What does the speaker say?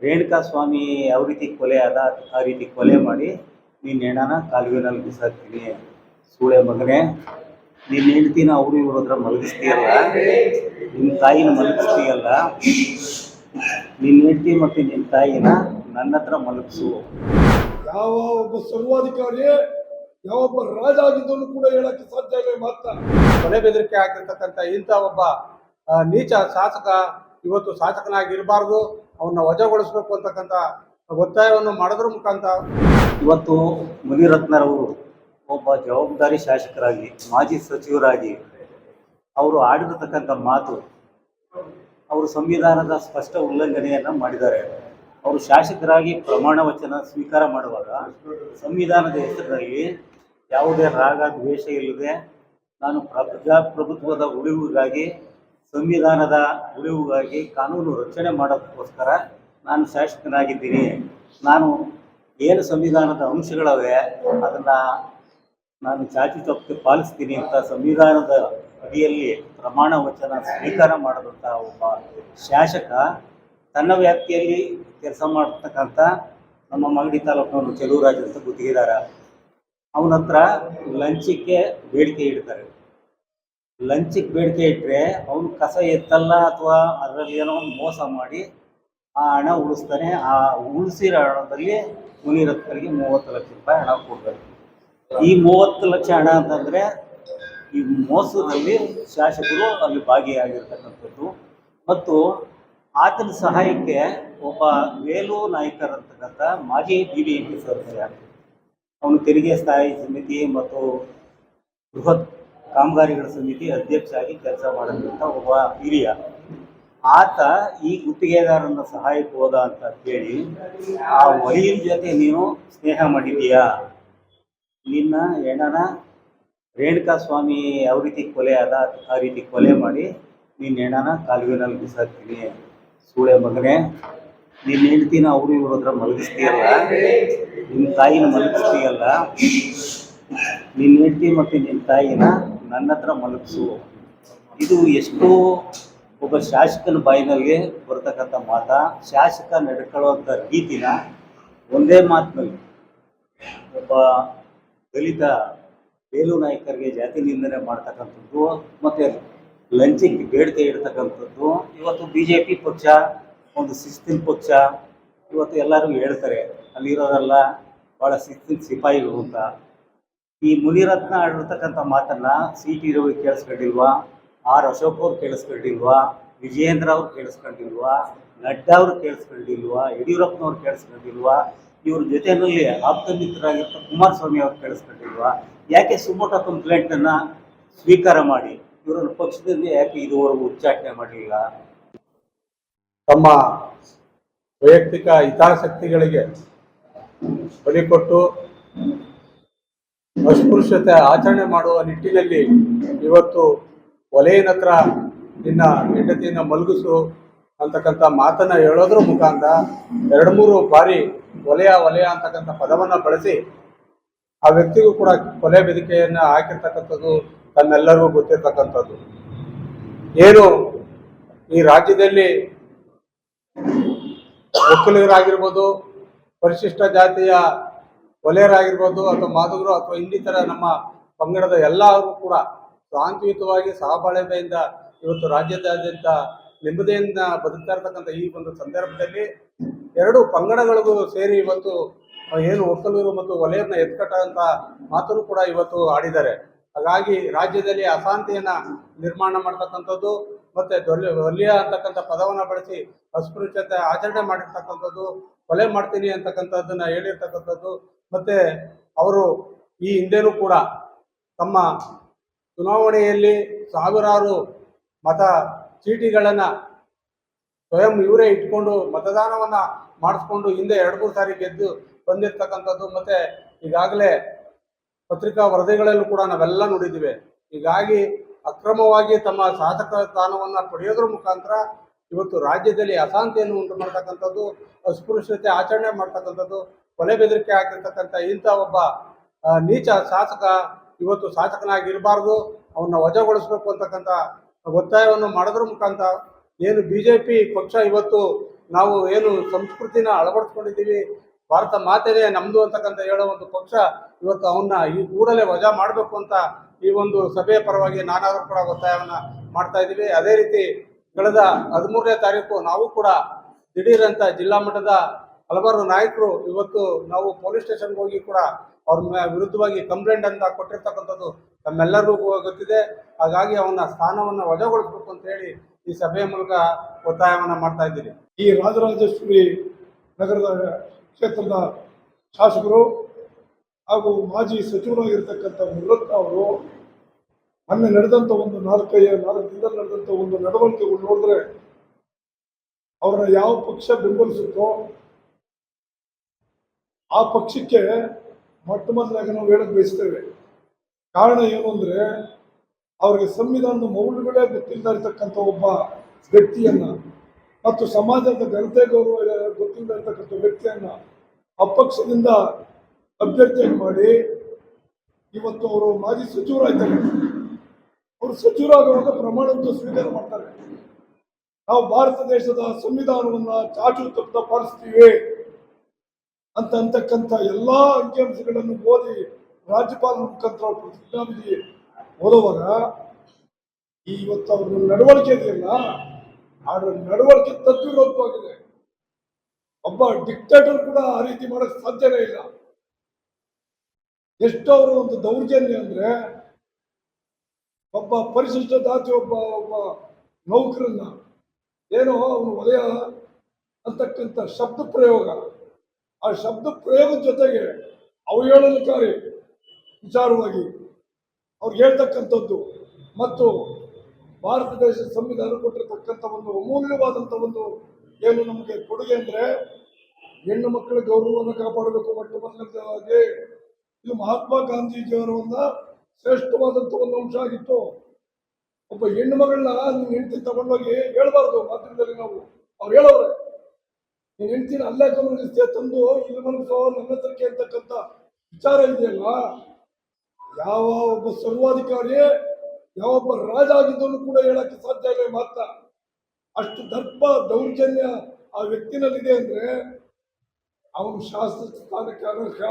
ರೇಣುಕಾ ಸ್ವಾಮಿ ಯಾವ ರೀತಿ ಕೊಲೆ ಆದ ಆ ರೀತಿ ಕೊಲೆ ಮಾಡಿ ನಿನ್ನ ಹೆಣನ ಕಾಲುವೆನಲ್ಲಿ ಬಿಸಾಕ್ತೀನಿ. ಸೂಳೆ ಮಗನೇ, ನಿನ್ನ ಹೆಂಡ್ತಿನ ಅವರು ಇವ್ರ ಹತ್ರ ಮಲಗಿಸ್ತೀಯಲ್ಲ, ನಿನ್ನ ತಾಯಿನ ಮಲಗಿಸ್ತೀಯಲ್ಲ, ನಿನ್ನ ಹೆಂಡ್ತಿ ಮತ್ತು ನಿನ್ನ ತಾಯಿನ ನನ್ನ ಹತ್ರ ಮಲಗಿಸು. ಯಾವ ಒಬ್ಬ ಸರ್ವಾಧಿಕಾರಿ ಯಾವೊಬ್ಬ ರಾಜ ಆಗಿದ್ದನ್ನು ಕೂಡ ಹೇಳಕ್ಕೆ ಸಾಧ್ಯ ಇಲ್ಲ. ಮಾತ್ರ ಕೊಲೆ ಬೆದರಿಕೆ ಹಾಕಿರ್ತಕ್ಕಂಥ ಇಂಥ ಒಬ್ಬ ನೀಚ ಶಾಸಕ ಇವತ್ತು ಶಾಸಕನಾಗಿರಬಾರ್ದು, ಅವನ್ನ ವಜಾಗೊಳಿಸಬೇಕು ಅಂತಕ್ಕಂಥ ಒತ್ತಾಯವನ್ನು ಮಾಡೋದ್ರ ಮುಖಾಂತರ ಇವತ್ತು ಮುನಿರತ್ನರವರು ಒಬ್ಬ ಜವಾಬ್ದಾರಿ ಶಾಸಕರಾಗಿ, ಮಾಜಿ ಸಚಿವರಾಗಿ ಅವರು ಆಡಿರತಕ್ಕಂಥ ಮಾತು, ಅವರು ಸಂವಿಧಾನದ ಸ್ಪಷ್ಟ ಉಲ್ಲಂಘನೆಯನ್ನು ಮಾಡಿದ್ದಾರೆ. ಅವರು ಶಾಸಕರಾಗಿ ಪ್ರಮಾಣ ವಚನ ಸ್ವೀಕಾರ ಮಾಡುವಾಗ ಸಂವಿಧಾನದ ಹೆಸರಿನಲ್ಲಿ ಯಾವುದೇ ರಾಗ ದ್ವೇಷ ಇಲ್ಲದೆ ನಾನು ಪ್ರಜಾಪ್ರಭುತ್ವದ ಉಳಿವಿಗಾಗಿ, ಸಂವಿಧಾನದ ಉಳಿವಿಗಾಗಿ, ಕಾನೂನು ರಕ್ಷಣೆ ಮಾಡೋದಕ್ಕೋಸ್ಕರ ನಾನು ಶಾಸಕನಾಗಿದ್ದೀನಿ, ನಾನು ಏನು ಸಂವಿಧಾನದ ಅಂಶಗಳವೆ ಅದನ್ನು ನಾನು ಚಾಚು ತಪ್ಪದೆ ಪಾಲಿಸ್ತೀನಿ ಅಂತ ಸಂವಿಧಾನದ ಅಡಿಯಲ್ಲಿ ಪ್ರಮಾಣ ವಚನ ಸ್ವೀಕಾರ ಮಾಡಿದಂಥ ಒಬ್ಬ ಶಾಸಕ ತನ್ನ ವ್ಯಾಪ್ತಿಯಲ್ಲಿ ಕೆಲಸ ಮಾಡತಕ್ಕಂಥ ನಮ್ಮ ಮಾಗಡಿ ತಾಲೂಕಿನವರು ಚೆಲುವರಾಜ್ ಅಂತ ಗುತ್ತಿಗೆದಾರ, ಅವನ ಹತ್ರ ಲಂಚಕ್ಕೆ ಬೇಡಿಕೆ ಇಡ್ತಾರೆ. ಲಂಚಕ್ಕೆ ಬೇಡಿಕೆ ಇಟ್ಟರೆ ಅವನು ಕಸ ಎತ್ತಲ್ಲ ಅಥವಾ ಅದರಲ್ಲಿ ಏನೋ ಒಂದು ಮೋಸ ಮಾಡಿ ಆ ಹಣ ಉಳಿಸ್ತಾನೆ. ಆ ಉಳಿಸಿರೋ ಹಣದಲ್ಲಿ ಮುನಿರತ್ನರಿಗೆ 30 ಲಕ್ಷ ರೂಪಾಯಿ ಹಣ ಕೊಡಬೇಕು. ಈ 30 ಲಕ್ಷ ಹಣ ಅಂತಂದರೆ ಈ ಮೋಸದಲ್ಲಿ ಶಾಸಕರು ಅಲ್ಲಿ ಭಾಗಿಯಾಗಿರ್ತಕ್ಕಂಥದ್ದು. ಮತ್ತು ಆತನ ಸಹಾಯಕ್ಕೆ ಒಬ್ಬ ವೇಲು ನಾಯ್ಕರ್ ಅಂತಕ್ಕಂಥ ಮಾಜಿ BBMP ಸದಸ್ಯ, ಅವನು ತೆರಿಗೆ ಸ್ಥಾಯಿ ಸಮಿತಿ ಮತ್ತು ಬೃಹತ್ ಕಾಮಗಾರಿಗಳ ಸಮಿತಿ ಅಧ್ಯಕ್ಷ ಆಗಿ ಕೆಲಸ ಮಾಡಿದಂಥ ಒಬ್ಬ ಹಿರಿಯ, ಆತ ಈ ಗುತ್ತಿಗೆದಾರನ ಸಹಾಯಕ್ಕೆ ಹೋದ ಅಂತ ಹೇಳಿ ಆ ವಲಿಯನ ಜೊತೆ ನೀನು ಸ್ನೇಹ ಮಾಡಿದೀಯಾ, ನಿನ್ನ ಹೆಣನ ರೇಣುಕಾ ಸ್ವಾಮಿ ಯಾವ ರೀತಿ ಕೊಲೆ ಆದ ಆ ರೀತಿ ಕೊಲೆ ಮಾಡಿ ನಿನ್ನ ಹೆಣನ ಕಾಲುವೆನಲ್ಲಿ ಬಿಸಾಕ್ತೀನಿ. ಸೂಳೆ ಮಗನೇ, ನಿನ್ನ ಹೆಂಡ್ತಿನ ಅವರು ಇವ್ರ ಹತ್ರ ಮಲಗಿಸ್ತೀಯಲ್ಲ, ನಿನ್ನ ತಾಯಿನ ಮಲಗಿಸ್ತೀಯಲ್ಲ, ನಿನ್ನ ಹೆಂಡ್ತಿ ಮತ್ತು ನಿನ್ನ ತಾಯಿನ ನನ್ನ ಹತ್ರ ಮಲಗಿಸು. ಇದು ಎಷ್ಟು ಒಬ್ಬ ಶಾಸಕನ ಬಾಯಿನಲ್ಲಿ ಬರ್ತಕ್ಕಂಥ ಮಾತ. ಶಾಸಕ ನಡ್ಕೊಳ್ಳುವಂಥ ರೀತಿನ ಒಂದೇ ಮಾತಿನಲ್ಲಿ ಒಬ್ಬ ದಲಿತ ವೇಲು ನಾಯಕರಿಗೆ ಜಾತಿ ನಿಂದನೆ ಮಾಡ್ತಕ್ಕಂಥದ್ದು ಮತ್ತು ಲಂಚಕ್ಕೆ ಬೇಡಿಕೆ ಇಡ್ತಕ್ಕಂಥದ್ದು. ಇವತ್ತು BJP ಪಕ್ಷ ಒಂದು ಶಿಸ್ತಿನ ಪಕ್ಷ. ಇವತ್ತು ಎಲ್ಲರೂ ಹೇಳ್ತಾರೆ ಅಲ್ಲಿರೋರೆಲ್ಲ ಭಾಳ ಶಿಸ್ತಿನ ಸಿಪಾಯಿಗಳು ಅಂತ. ಈ ಮುನಿರತ್ನ ಆಡಿರ್ತಕ್ಕಂಥ ಮಾತನ್ನು CT ರವಿ ಕೇಳಿಸ್ಕೊಂಡಿಲ್ವಾ, R ಅಶೋಕ್ ಅವ್ರು ಕೇಳಿಸ್ಕೊಂಡಿಲ್ವಾ, ವಿಜಯೇಂದ್ರ ಅವ್ರು ಕೇಳಿಸ್ಕೊಂಡಿಲ್ವಾ, ನಡ್ಡಾ ಅವ್ರು ಕೇಳಿಸ್ಕೊಂಡಿಲ್ವಾ, ಯಡಿಯೂರಪ್ಪನವ್ರು ಕೇಳಿಸ್ಕೊಂಡಿಲ್ವಾ, ಇವ್ರ ಜೊತೆಯಲ್ಲಿ ಆಪ್ತ ಮಿತ್ರರಾಗಿರ್ತ ಕುಮಾರಸ್ವಾಮಿ ಅವ್ರು ಕೇಳಿಸ್ಕೊಂಡಿಲ್ವಾ? ಯಾಕೆ ಸುಮೋಟೋ ಕಂಪ್ಲೇಂಟನ್ನು ಸ್ವೀಕಾರ ಮಾಡಿ ಇವರನ್ನು ಪಕ್ಷದಲ್ಲಿ ಯಾಕೆ ಇದುವರೆಗೂ ಉಚ್ಚಾಟನೆ ಮಾಡಲಿಲ್ಲ? ತಮ್ಮ ವೈಯಕ್ತಿಕ ಹಿತಾಸಕ್ತಿಗಳಿಗೆ ಬಲಿಕೊಟ್ಟು ಅಸ್ಪೃಶ್ಯತೆ ಆಚರಣೆ ಮಾಡುವ ನಿಟ್ಟಿನಲ್ಲಿ ಇವತ್ತು ವಲಯನ ಹತ್ರ ನಿನ್ನ ಹೆಂಡತಿಯನ್ನು ಮಲಗಿಸು ಅಂತಕ್ಕಂಥ ಮಾತನ್ನು ಹೇಳೋದ್ರ ಮುಖಾಂತರ 2-3 ಬಾರಿ ವಲಯ ಅಂತಕ್ಕಂಥ ಪದವನ್ನು ಬಳಸಿ ಆ ವ್ಯಕ್ತಿಗೂ ಕೂಡ ಕೊಲೆ ಬೆದರಿಕೆಯನ್ನು ಹಾಕಿರ್ತಕ್ಕಂಥದ್ದು ತಮ್ಮೆಲ್ಲರಿಗೂ ಗೊತ್ತಿರ್ತಕ್ಕಂಥದ್ದು. ಏನು ಈ ರಾಜ್ಯದಲ್ಲಿ ಒಕ್ಕಲಿಗರಾಗಿರ್ಬೋದು, ಪರಿಶಿಷ್ಟ ಜಾತಿಯ ವಲಯರಾಗಿರ್ಬೋದು, ಅಥವಾ ಮಾದುಗರು ಅಥವಾ ಇನ್ನಿತರ ನಮ್ಮ ಪಂಗಡದ ಎಲ್ಲರೂ ಕೂಡ ಶಾಂತಿಯುತವಾಗಿ ಸಹಬಾಳ್ವೆಯಿಂದ ಇವತ್ತು ರಾಜ್ಯದಾದ್ಯಂತ ನೆಮ್ಮದಿಯಿಂದ ಬದುಕ್ತಾ ಇರ್ತಕ್ಕಂಥ ಈ ಒಂದು ಸಂದರ್ಭದಲ್ಲಿ 2 ಪಂಗಡಗಳಿಗೂ ಸೇರಿ ಇವತ್ತು ಏನು ಒಕ್ಕಲಿಗರು ಮತ್ತು ವಲಯನ ಎತ್ಕಟ್ಟಂತ ಮಾತನ್ನು ಕೂಡ ಇವತ್ತು ಆಡಿದ್ದಾರೆ. ಹಾಗಾಗಿ ರಾಜ್ಯದಲ್ಲಿ ಅಶಾಂತಿಯನ್ನ ನಿರ್ಮಾಣ ಮಾಡ್ತಕ್ಕಂಥದ್ದು ಮತ್ತೆ ವಲಯ ಅಂತಕ್ಕಂಥ ಪದವನ್ನು ಬಳಸಿ ಅಸ್ಪೃಶ್ಯತೆ ಆಚರಣೆ ಮಾಡಿರ್ತಕ್ಕಂಥದ್ದು, ಕೊಲೆ ಮಾಡ್ತೀನಿ ಅಂತಕ್ಕಂಥದ್ದನ್ನ ಹೇಳಿರ್ತಕ್ಕಂಥದ್ದು. ಮತ್ತೆ ಅವರು ಈ ಹಿಂದೆನೂ ಕೂಡ ತಮ್ಮ ಚುನಾವಣೆಯಲ್ಲಿ ಸಾವಿರಾರು ಮತ ಚೀಟಿಗಳನ್ನು ಸ್ವಯಂ ಇವರೇ ಇಟ್ಕೊಂಡು ಮತದಾನವನ್ನ ಮಾಡಿಸ್ಕೊಂಡು ಹಿಂದೆ 2-3 ಸಾರಿ ಗೆದ್ದು ಬಂದಿರ್ತಕ್ಕಂಥದ್ದು. ಮತ್ತೆ ಈಗಾಗಲೇ ಪತ್ರಿಕಾ ವರದಿಗಳಲ್ಲೂ ಕೂಡ ನಾವೆಲ್ಲ ನೋಡಿದ್ದೀವಿ. ಹೀಗಾಗಿ ಅಕ್ರಮವಾಗಿ ತಮ್ಮ ಶಾಸಕ ಸ್ಥಾನವನ್ನು ಪಡೆಯೋದ್ರ ಮುಖಾಂತರ ಇವತ್ತು ರಾಜ್ಯದಲ್ಲಿ ಅಶಾಂತಿಯನ್ನು ಉಂಟು ಮಾಡ್ತಕ್ಕಂಥದ್ದು, ಅಸ್ಪೃಶ್ಯತೆ ಆಚರಣೆ ಮಾಡ್ತಕ್ಕಂಥದ್ದು, ಕೊಲೆ ಬೆದರಿಕೆ ಹಾಕಿರ್ತಕ್ಕಂಥ ಇಂಥ ಒಬ್ಬ ನೀಚ ಶಾಸಕ ಇವತ್ತು ಶಾಸಕನಾಗಿರಬಾರ್ದು, ಅವನ್ನ ವಜಾಗೊಳಿಸಬೇಕು ಅಂತಕ್ಕಂಥ ಒತ್ತಾಯವನ್ನು ಮಾಡೋದ್ರ ಮುಖಾಂತರ ಏನು BJP ಪಕ್ಷ ಇವತ್ತು ನಾವು ಏನು ಸಂಸ್ಕೃತಿನ ಅಳವಡಿಸ್ಕೊಂಡಿದ್ದೀವಿ, ಭಾರತ ಮಾತೆನೇ ನಮ್ದು ಅಂತಕ್ಕಂಥ ಹೇಳೋ ಒಂದು ಪಕ್ಷ ಇವತ್ತು ಅವನ್ನ ಈ ಕೂಡಲೇ ವಜಾ ಮಾಡಬೇಕು ಅಂತ ಈ ಒಂದು ಸಭೆಯ ಪರವಾಗಿ ನಾನಾದರೂ ಕೂಡ ಒತ್ತಾಯವನ್ನ ಮಾಡ್ತಾ ಇದ್ದೀವಿ. ಅದೇ ರೀತಿ ಕಳೆದ 13ನೇ ತಾರೀಕು ನಾವು ಕೂಡ ದಿಢೀರ್ ಅಂತ ಜಿಲ್ಲಾ ಮಟ್ಟದ ಹಲವಾರು ನಾಯಕರು ಇವತ್ತು ನಾವು ಪೊಲೀಸ್ ಸ್ಟೇಷನ್ಗೆ ಹೋಗಿ ಕೂಡ ಅವ್ರ ವಿರುದ್ಧವಾಗಿ ಕಂಪ್ಲೇಂಟ್ ಅಂತ ಕೊಟ್ಟಿರ್ತಕ್ಕಂಥದ್ದು ನಮ್ಮೆಲ್ಲರಿಗೂ ಗೊತ್ತಿದೆ. ಹಾಗಾಗಿ ಅವನ ಸ್ಥಾನವನ್ನು ವಜಾಗೊಳಿಸಬೇಕು ಅಂತ ಹೇಳಿ ಈ ಸಭೆಯ ಮೂಲಕ ಒತ್ತಾಯವನ್ನ ಮಾಡ್ತಾ ಇದ್ದೀರಿ. ಈ ರಾಜರಾಜೇಶ್ವರಿ ನಗರದ ಕ್ಷೇತ್ರದ ಶಾಸಕರು ಹಾಗೂ ಮಾಜಿ ಸಚಿವರಾಗಿರ್ತಕ್ಕಂಥ ಮುನಿರತ್ನ ಅವರು ಮೊನ್ನೆ ನಡೆದಂಥ ಒಂದು 4 ದಿನದಲ್ಲಿ ನಡೆದಂಥ ಒಂದು ನಡವಳಿಕೆಗಳು ನೋಡಿದ್ರೆ ಅವ್ರನ್ನ ಯಾವ ಪಕ್ಷ ಬೆಂಬಲಿಸುತ್ತೋ ಆ ಪಕ್ಷಕ್ಕೆ ಮೊಟ್ಟ ಮೊದಲಾಗಿ ನಾವು ಹೇಳಕ್ ಬಯಸ್ತೇವೆ. ಕಾರಣ ಏನು ಅಂದ್ರೆ ಅವ್ರಿಗೆ ಸಂವಿಧಾನದ ಮೌಲ್ಯಗಳೇ ಗೊತ್ತಿಲ್ಲದೆ ಇರತಕ್ಕಂಥ ಒಬ್ಬ ವ್ಯಕ್ತಿಯನ್ನ ಮತ್ತು ಸಮಾಜದ ಘನತೆ ಗೌರವ ಗೊತ್ತಿಲ್ಲದೆ ಇರತಕ್ಕಂಥ ವ್ಯಕ್ತಿಯನ್ನ ಅಪಕ್ಷದಿಂದ ಅಭ್ಯರ್ಥಿಯಾಗಿ ಮಾಡಿ ಇವತ್ತು ಅವರು ಮಾಜಿ ಸಚಿವರಾಯ್ತಾರೆ. ಅವರು ಸಚಿವರಾಗುವಾಗ ಪ್ರಮಾಣವನ್ನು ಸ್ವೀಕಾರ ಮಾಡ್ತಾರೆ. ನಾವು ಭಾರತ ದೇಶದ ಸಂವಿಧಾನವನ್ನ ಚಾಚು ತಪ್ಪದ ಪಾಲಿಸ್ತೀವಿ ಅಂತಕ್ಕಂಥ ಎಲ್ಲಾ ಅಂಕಿಅಂಶಗಳನ್ನು ಓದಿ ರಾಜ್ಯಪಾಲರ ಮುಖಾಂತರ ಪ್ರತಿಜ್ಞಾವಿಧಿ ಓದುವಾಗ ಇವತ್ತು ಅವ್ರ ನಡವಳಿಕೆ ಇದೆಯಲ್ಲ, ಆ ನಡವಳಿಕೆ ತದ್ವಿರೋಧವಾಗಿದೆ. ಒಬ್ಬ ಡಿಕ್ಟೇಟರ್ ಕೂಡ ಆ ರೀತಿ ಮಾಡಕ್ ಸಾಧ್ಯನೇ ಇಲ್ಲ. ಎಷ್ಟು ಅವರು ಒಂದು ದೌರ್ಜನ್ಯ ಅಂದ್ರೆ ಒಬ್ಬ ಪರಿಶಿಷ್ಟ ಜಾತಿ ಒಬ್ಬ ನೌಕರನ್ನ ಏನೋ ಅವನು ವಲಯ ಅಂತಕ್ಕಂಥ ಶಬ್ದ ಪ್ರಯೋಗ, ಆ ಶಬ್ದ ಪ್ರಯೋಗದ ಜೊತೆಗೆ ಅವಹೇಳನಕಾರಿ ವಿಚಾರವಾಗಿ ಅವ್ರಿಗೆ ಹೇಳ್ತಕ್ಕಂಥದ್ದು ಮತ್ತು ಭಾರತ ದೇಶದ ಸಂವಿಧಾನ ಕೊಟ್ಟಿರ್ತಕ್ಕಂಥ ಒಂದು ಅಮೂಲ್ಯವಾದಂಥ ಒಂದು ಏನು ನಮಗೆ ಕೊಡುಗೆ ಅಂದ್ರೆ ಹೆಣ್ಣು ಮಕ್ಕಳ ಗೌರವವನ್ನು ಕಾಪಾಡಬೇಕು. ಮೊಟ್ಟ ಮೊದಲನೇದಾಗಿ ಇದು ಮಹಾತ್ಮ ಗಾಂಧೀಜಿಯವರ ಶ್ರೇಷ್ಠವಾದಂಥ ಒಂದು ಅಂಶ ಆಗಿತ್ತು. ಒಬ್ಬ ಹೆಣ್ಣು ಮಗಳನ್ನ ನೀನ್ ಹೆಂಡತಿ ತಗೊಂಡೋಗಿ ಹೇಳ್ಬಾರ್ದು ಮಾಧ್ಯಮದಲ್ಲಿ. ನಾವು ಅವ್ರು ಹೇಳವ್ರೆ, ನೀನ್ ಹೆಂಡತಿನ ಅಲ್ಲೇ ಗಮನಿಸ್ತೇ ತಂದು ಇಲ್ಲಿ ಮನಸ್ಸು ನನ್ನ ಹತ್ರಕ್ಕೆ ಅಂತಕ್ಕಂಥ ವಿಚಾರ ಇದೆಯಲ್ಲ, ಯಾವ ಒಬ್ಬ ಸರ್ವಾಧಿಕಾರಿ ಯಾವೊಬ್ಬ ರಾಜ ಆಗಿದ್ದನ್ನು ಕೂಡ ಹೇಳಕ್ಕೆ ಸಾಧ್ಯ ಇಲ್ಲ ಮಾತ್ರ. ಅಷ್ಟು ದರ್ಪ ದೌರ್ಜನ್ಯ ಆ ವ್ಯಕ್ತಿನಲ್ಲಿದೆ ಅಂದ್ರೆ ಅವನು ಶಾಸಕ ಸ್ಥಾನಕ್ಕೆ ಅನರ್ಹ.